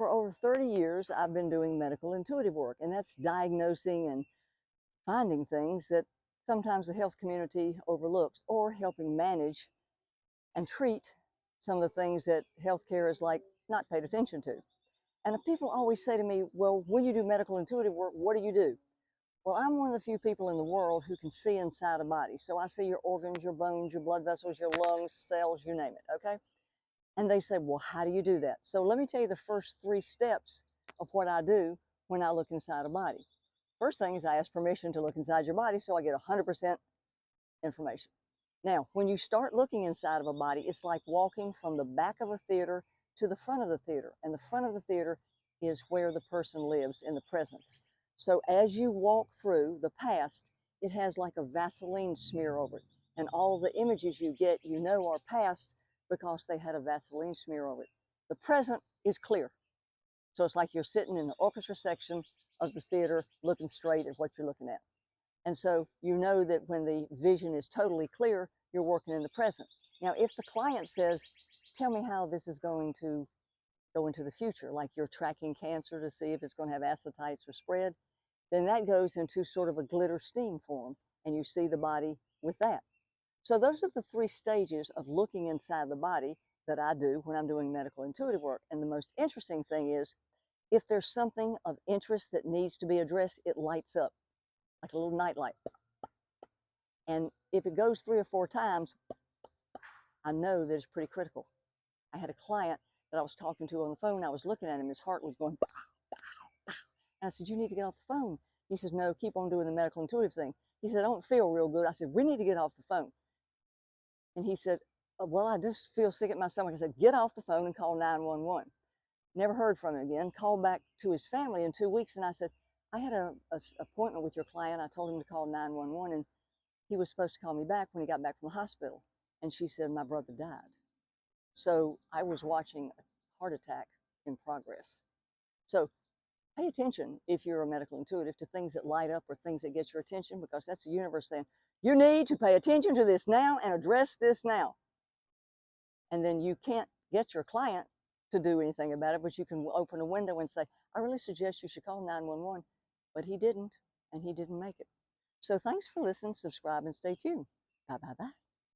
For over 30 years, I've been doing medical intuitive work, and that's diagnosing and finding things that sometimes the health community overlooks, or helping manage and treat some of the things that healthcare is like not paid attention to. And people always say to me, well, when you do medical intuitive work, what do you do? Well, I'm one of the few people in the world who can see inside a body. So I see your organs, your bones, your blood vessels, your lungs, cells, you name it, okay? And they say, well, how do you do that? So let me tell you the first 3 steps of what I do when I look inside a body. First thing is I ask permission to look inside your body so I get 100% information. Now, when you start looking inside of a body, it's like walking from the back of a theater to the front of the theater. And the front of the theater is where the person lives in the presence. So as you walk through the past, it has like a Vaseline smear over it. And all of the images you get, you know, are past because they had a Vaseline smear over it. The present is clear. So it's like you're sitting in the orchestra section of the theater looking straight at what you're looking at. And so you know that when the vision is totally clear, you're working in the present. Now, if the client says, tell me how this is going to go into the future, like you're tracking cancer to see if it's going to have ascites or spread, then that goes into sort of a glitter steam form, and you see the body with that. So those are the 3 stages of looking inside the body that I do when I'm doing medical intuitive work. And the most interesting thing is, if there's something of interest that needs to be addressed, it lights up like a little night light. And if it goes 3 or 4 times, I know that it's pretty critical. I had a client that I was talking to on the phone. I was looking at him. His heart was going, pow, pow, pow. And I said, you need to get off the phone. He says, no, keep on doing the medical intuitive thing. He said, I don't feel real good. I said, we need to get off the phone. And he said, well, I just feel sick at my stomach. I said, get off the phone and call 911. Never heard from him again. Called back to his family in 2 weeks, and I said, I had an appointment with your client. I told him to call 911, and he was supposed to call me back when he got back from the hospital. And she said, my brother died. So I was watching a heart attack in progress. So pay attention, if you're a medical intuitive, to things that light up or things that get your attention, because that's the universe saying, you need to pay attention to this now and address this now. And then you can't get your client to do anything about it, but you can open a window and say, I really suggest you should call 911. But he didn't, and he didn't make it. So thanks for listening, subscribe, and stay tuned. Bye, bye, bye.